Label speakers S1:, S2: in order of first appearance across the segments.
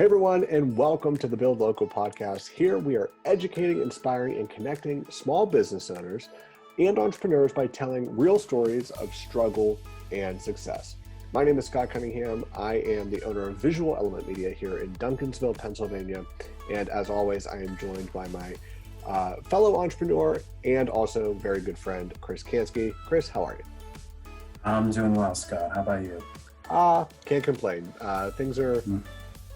S1: Hey everyone, and welcome to the Build Local podcast. Here we are educating, inspiring, and connecting small business owners and entrepreneurs by telling real stories of struggle and success. My name is Scott Cunningham. I am the owner of Visual Element Media here in Duncansville, Pennsylvania. And as always, I am joined by my fellow entrepreneur and also very good friend, Chris Kansky. Chris, how are you?
S2: I'm doing well, Scott. How about you?
S1: Can't complain. Things are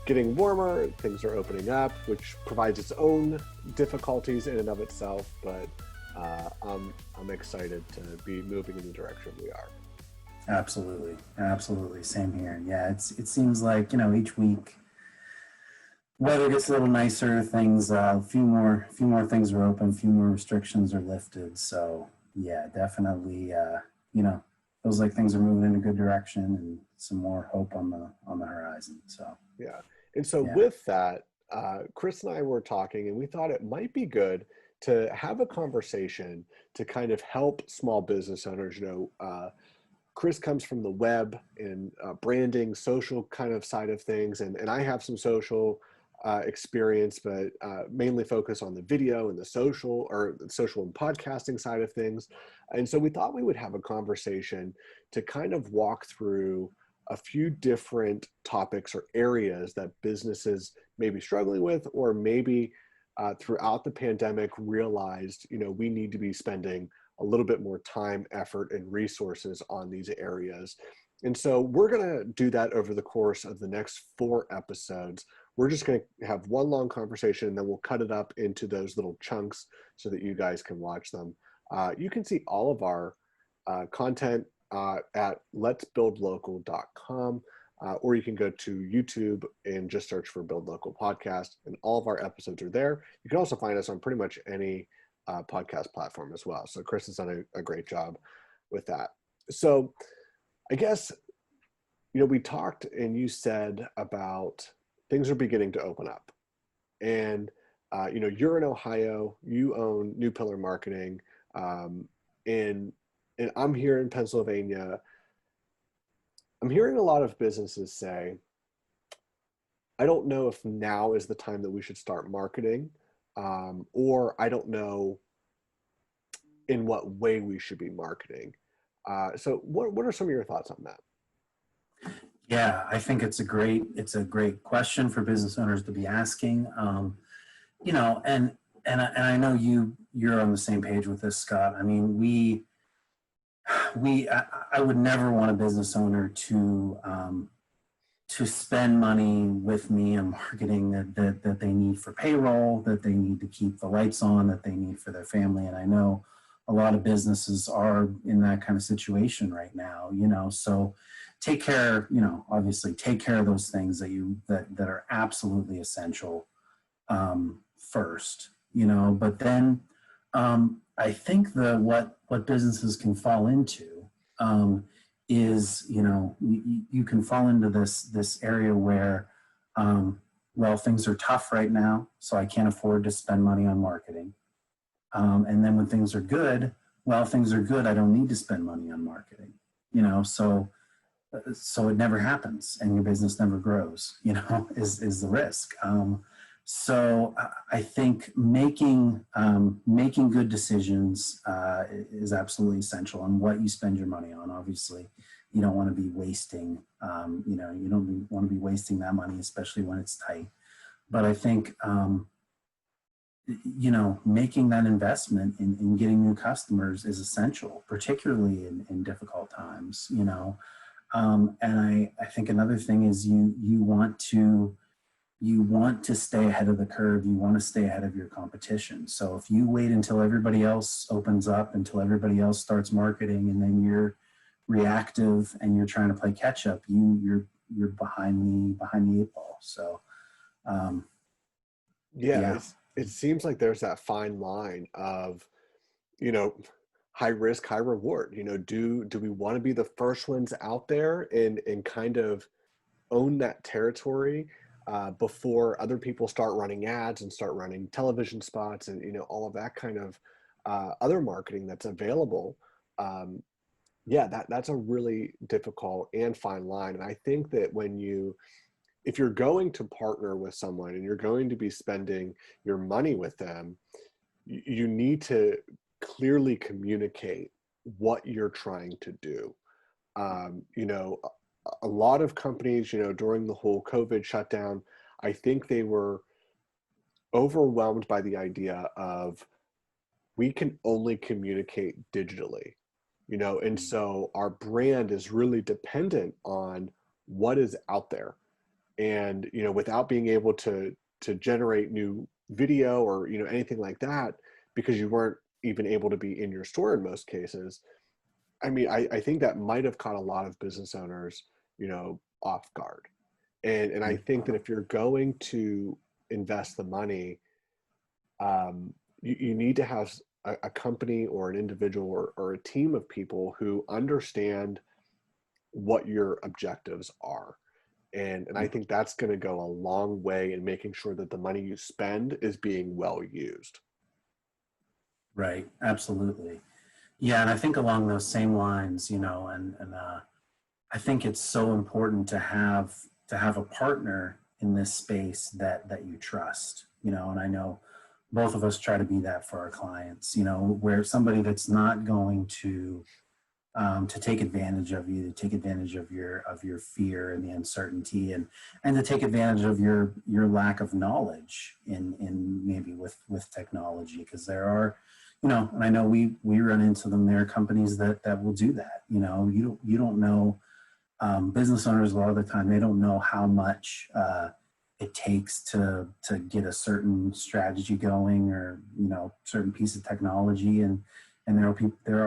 S1: getting warmer, things are opening up, which provides its own difficulties in and of itself, but I'm excited to be moving in the direction we are.
S2: Absolutely. Same here. Yeah, it seems like, each week weather gets a little nicer, things, a few more things are open, a few more restrictions are lifted. So yeah, definitely, feels like things are moving in a good direction and some more hope on the horizon. So
S1: yeah. And so with that, Chris and I were talking and we thought it might be good to have a conversation to kind of help small business owners. Chris comes from the web and branding, social kind of side of things. And I have some social experience, but mainly focus on the video and the social and podcasting side of things. And so we thought we would have a conversation to kind of walk through a few different topics or areas that businesses may be struggling with, or maybe throughout the pandemic realized, we need to be spending a little bit more time, effort, and resources on these areas. And so we're going to do that over the course of the next 4 episodes. We're just going to have one long conversation, and then we'll cut it up into those little chunks so that you guys can watch them. You can see all of our content at letsbuildlocal.com, or you can go to YouTube and just search for Build Local Podcast, and all of our episodes are there. You can also find us on pretty much any podcast platform as well. So Chris has done a great job with that. So I guess, we talked and you said about things are beginning to open up. And, you're in Ohio, you own New Pillar Marketing, and I'm here in Pennsylvania. I'm hearing a lot of businesses say, I don't know if now is the time that we should start marketing, or I don't know in what way we should be marketing. So what are some of your thoughts on that?
S2: Yeah, I think it's a great question for business owners to be asking. And I know you're on the same page with this, Scott. I mean, I would never want a business owner to spend money with me on marketing that they need for payroll, that they need to keep the lights on, that they need for their family. And I know a lot of businesses are in that kind of situation right now, so take care, obviously take care of those things that are absolutely essential first, but then I think what businesses can fall into is, you can fall into this area where, things are tough right now, so I can't afford to spend money on marketing. And then when things are good, things are good, I don't need to spend money on marketing, so it never happens and your business never grows, is the risk. So I think making good decisions is absolutely essential on what you spend your money on. Obviously, you don't want to be wasting, you don't want to be wasting that money, especially when it's tight. But I think, making that investment in getting new customers is essential, particularly in difficult times, and I think another thing is you want to stay ahead of the curve. You want to stay ahead of your competition. So if you wait until everybody else opens up, until everybody else starts marketing, and then you're reactive and you're trying to play catch up, you're behind the 8 ball. So,
S1: It seems like there's that fine line of, high risk, high reward. Do we want to be the first ones out there and kind of own that territory before other people start running ads and start running television spots and all of that kind of other marketing that's available? That's a really difficult and fine line. And I think that when you if you're going to partner with someone and you're going to be spending your money with them, you need to clearly communicate what you're trying to do. You know, a lot of companies, you know, during the whole COVID shutdown, I think they were overwhelmed by the idea of we can only communicate digitally, you know, and so our brand is really dependent on what is out there. And, you know, without being able to generate new video or, you know, anything like that, because you weren't even able to be in your store in most cases. I mean, I think that might have caught a lot of business owners, you know, off guard. And I think that if you're going to invest the money, you need to have a company or an individual or a team of people who understand what your objectives are. And I think that's going to go a long way in making sure that the money you spend is being well used.
S2: Right. Absolutely. Yeah. And I think along those same lines, you know, I think it's so important to have a partner in this space that you trust, you know, and I know both of us try to be that for our clients, you know, where somebody that's not going to take advantage of you, to take advantage of your fear and the uncertainty, and to take advantage of your lack of knowledge in maybe with technology, because there are, you know, and I know we run into them. There are companies that will do that. You know, you don't know. Business owners, a lot of the time, they don't know how much it takes to get a certain strategy going, or, you know, certain piece of technology, and there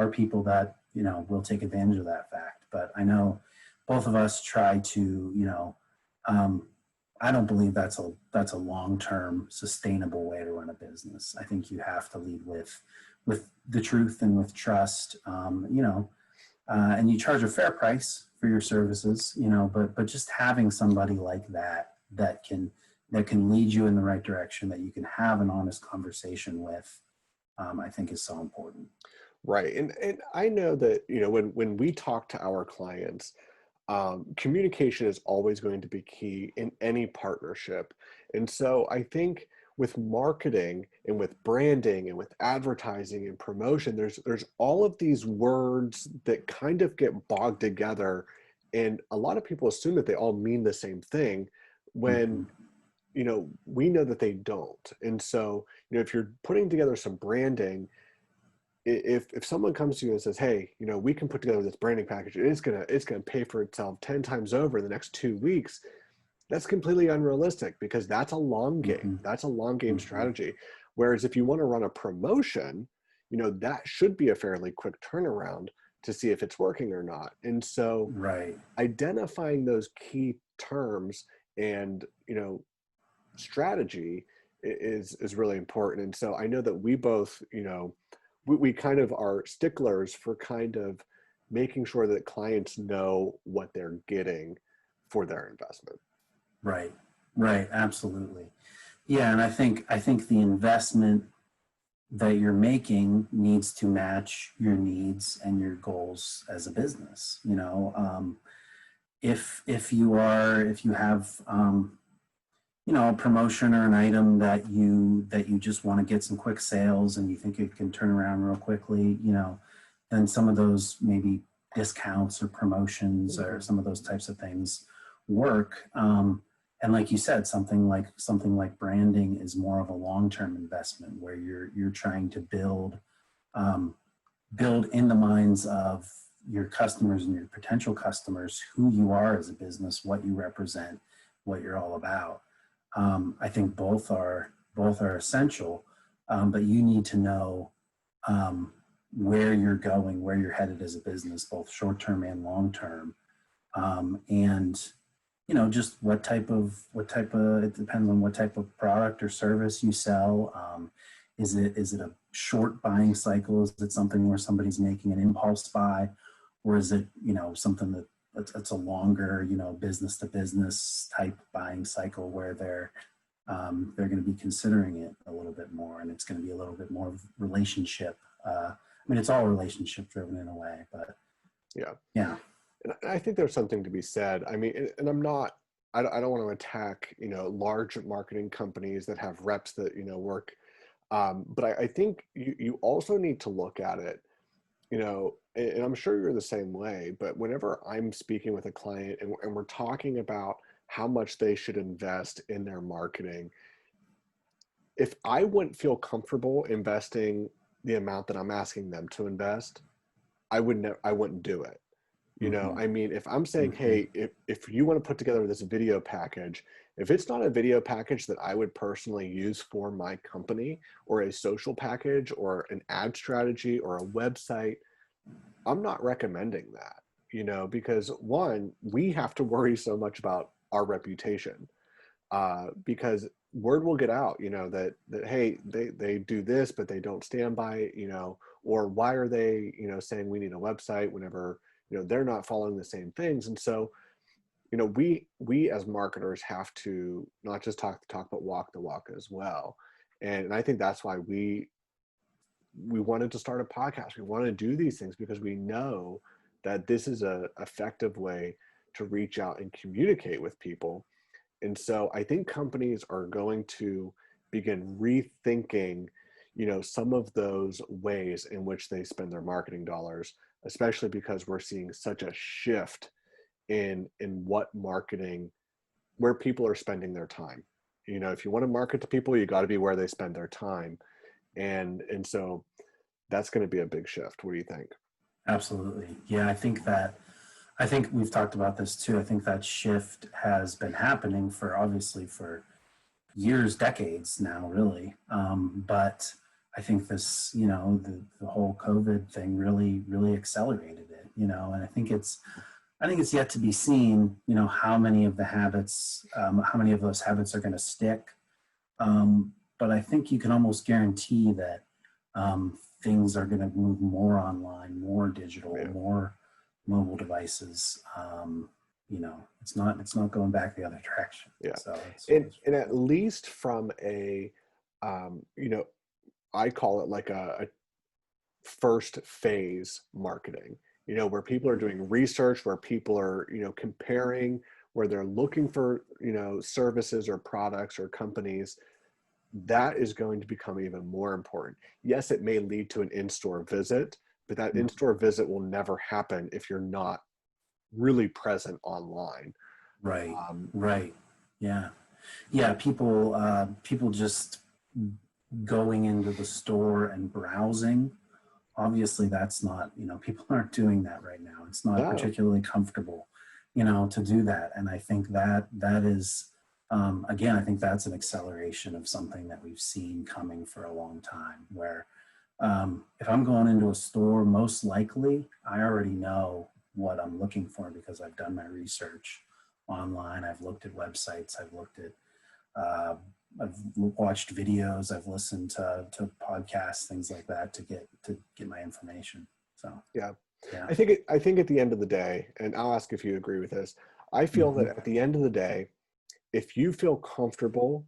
S2: are people that, you know, will take advantage of that fact. But I know both of us try to, you know, I don't believe that's a long-term sustainable way to run a business. I think you have to lead with the truth and with trust, you know, and you charge a fair price for your services, you know, but just having somebody like that can lead you in the right direction, that you can have an honest conversation with, I think is so important.
S1: Right. And I know that, you know, when we talk to our clients, communication is always going to be key in any partnership. And so I think with marketing and with branding and with advertising and promotion, there's all of these words that kind of get bogged together. And a lot of people assume that they all mean the same thing when,
S2: Mm-hmm.
S1: you know, we know that they don't. And so, you know, if you're putting together some branding, if someone comes to you and says, hey, you know, we can put together this branding package and it's gonna pay for itself 10 times over in the next 2 weeks, that's completely unrealistic, because that's a long game.
S2: Mm-hmm.
S1: That's a long game
S2: Mm-hmm.
S1: strategy. Whereas if you want to run a promotion, you know, that should be a fairly quick turnaround to see if it's working or not. And so
S2: Right.
S1: identifying those key terms and, you know, strategy is really important. And so I know that we both, you know, we kind of are sticklers for kind of making sure that clients know what they're getting for their investment.
S2: Right. Right. Absolutely. Yeah. And I think the investment that you're making needs to match your needs and your goals as a business. You know, if you have, you know, a promotion or an item that you just want to get some quick sales, and you think it can turn around real quickly, you know, then some of those maybe discounts or promotions or some of those types of things work. And like you said, something like branding is more of a long-term investment, where you're trying to build in the minds of your customers and your potential customers who you are as a business, what you represent, what you're all about. I think both are essential, but you need to know where you're going, where you're headed as a business, both short term and long term, and, you know, just what type of it depends on what type of product or service you sell. Is it a short buying cycle? Is it something where somebody's making an impulse buy, or is it, you know, something that's a longer, you know, business to business type buying cycle, where they're going to be considering it a little bit more, and it's going to be a little bit more relationship. I mean, it's all relationship driven in a way, but
S1: Yeah.
S2: yeah.
S1: And I think there's something to be said. I mean, and I'm not I don't want to attack, large marketing companies that have reps that, work. But I think you also need to look at it, and I'm sure you're the same way, but whenever I'm speaking with a client and we're talking about how much they should invest in their marketing, if I wouldn't feel comfortable investing the amount that I'm asking them to invest, I wouldn't do it.
S2: Mm-hmm.
S1: I mean, if I'm saying,
S2: Mm-hmm.
S1: hey, if you want to put together this video package, if it's not a video package that I would personally use for my company, or a social package or an ad strategy or a website, I'm not recommending that, because one, we have to worry so much about our reputation, because word will get out, that hey, they do this, but they don't stand by it, or why are they, saying we need a website whenever, they're not following the same things. And so, we as marketers have to not just talk the talk, but walk the walk as well. And I think that's why we wanted to start a podcast. We want to do these things because we know that this is a effective way to reach out and communicate with people. And so I think companies are going to begin rethinking, some of those ways in which they spend their marketing dollars, especially because we're seeing such a shift in what marketing, where people are spending their time. If you want to market to people, you got to be where they spend their time. And so that's going to be a big shift. What do you think?
S2: Absolutely. Yeah, I think we've talked about this too. I think that shift has been happening obviously for years, decades now, really. But I think this, the whole COVID thing really accelerated it, and I think it's yet to be seen, how many of those habits are going to stick. But I think you can almost guarantee that things are going to move more online, more digital,
S1: Yeah.
S2: more mobile devices. It's not going back the other direction.
S1: Yeah.
S2: So
S1: And at least from a, I call it like a first phase marketing, where people are doing research, where people are, comparing, where they're looking for, services or products or companies. That is going to become even more important. Yes, it may lead to an in-store visit, but that in-store visit will never happen if you're not really present online.
S2: right, right, yeah, yeah. People just going into the store and browsing. Obviously, that's not, people aren't doing that right now. It's not
S1: No.
S2: particularly comfortable, to do that. And I think that is, again, I think that's an acceleration of something that we've seen coming for a long time, where if I'm going into a store, most likely I already know what I'm looking for because I've done my research online. I've looked at websites. Uh, I've watched videos. I've listened to podcasts, things like that, to get my information. So
S1: Yeah.
S2: yeah.
S1: I think at the end of the day, and I'll ask if you agree with this, I feel
S2: Mm-hmm.
S1: that at the end of the day, if you feel comfortable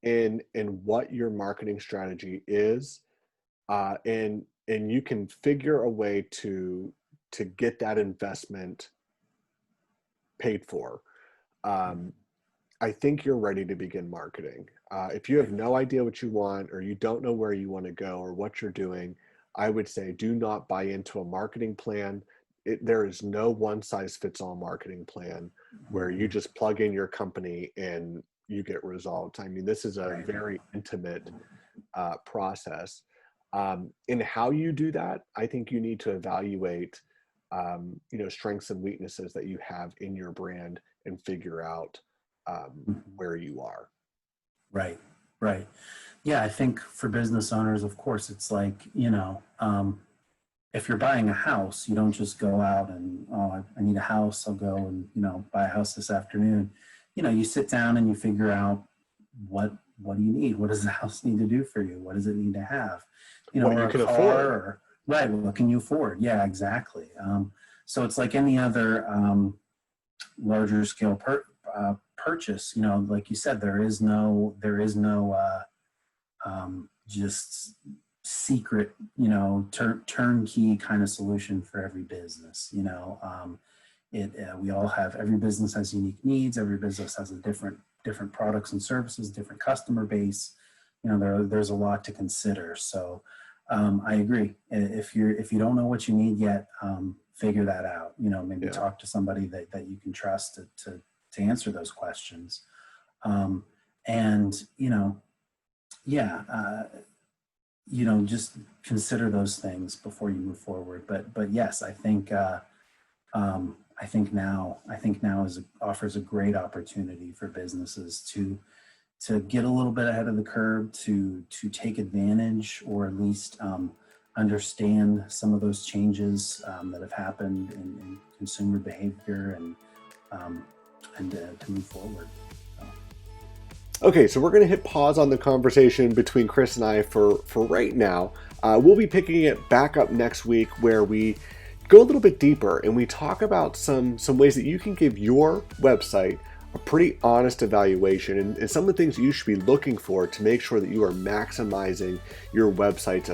S1: in what your marketing strategy is, and you can figure a way to get that investment paid for, I think you're ready to begin marketing. If you have
S2: Right.
S1: no idea what you want, or you don't know where you want to go or what you're doing, I would say do not buy into a marketing plan. There is no one size fits all marketing plan where you
S2: Mm-hmm.
S1: just plug in your company and you get results. I mean, this is a
S2: Right.
S1: very intimate process. In how you do that, I think you need to evaluate, strengths and weaknesses that you have in your brand and figure out
S2: Mm-hmm.
S1: where you are.
S2: Right. Right. Yeah, I think for business owners, of course, it's like, if you're buying a house, you don't just go out and, oh, I need a house. I'll go and, buy a house this afternoon. You sit down and you figure out what do you need? What does the house need to do for you? What does it need to have?
S1: What
S2: Or
S1: you
S2: a
S1: can
S2: car,
S1: afford.
S2: or right. What can you afford? Yeah, exactly. So it's like any other larger scale purchase. Like you said, there is no just secret, turnkey kind of solution for every business. We all have, every business has unique needs. Every business has a different products and services, different customer base. There's a lot to consider. So I agree. If you don't know what you need yet, figure that out. Maybe talk to somebody that you can trust to answer those questions. Just consider those things before you move forward. But yes, I think now offers a great opportunity for businesses to get a little bit ahead of the curve, to take advantage, or at least understand some of those changes that have happened in consumer behavior, and to move forward.
S1: Okay, so we're going to hit pause on the conversation between Chris and I for right now. We'll be picking it back up next week, where we go a little bit deeper and we talk about some ways that you can give your website a pretty honest evaluation, and some of the things that you should be looking for to make sure that you are maximizing your website's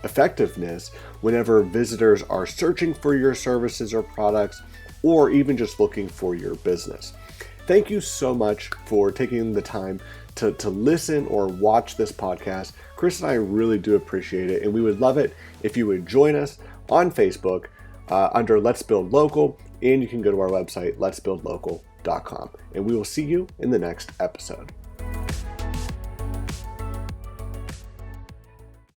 S1: effectiveness whenever visitors are searching for your services or products, or even just looking for your business. Thank you so much for taking the time to listen or watch this podcast. Chris and I really do appreciate it, and we would love it if you would join us on Facebook under Let's Build Local, and you can go to our website, letsbuildlocal.com, and we will see you in the next episode.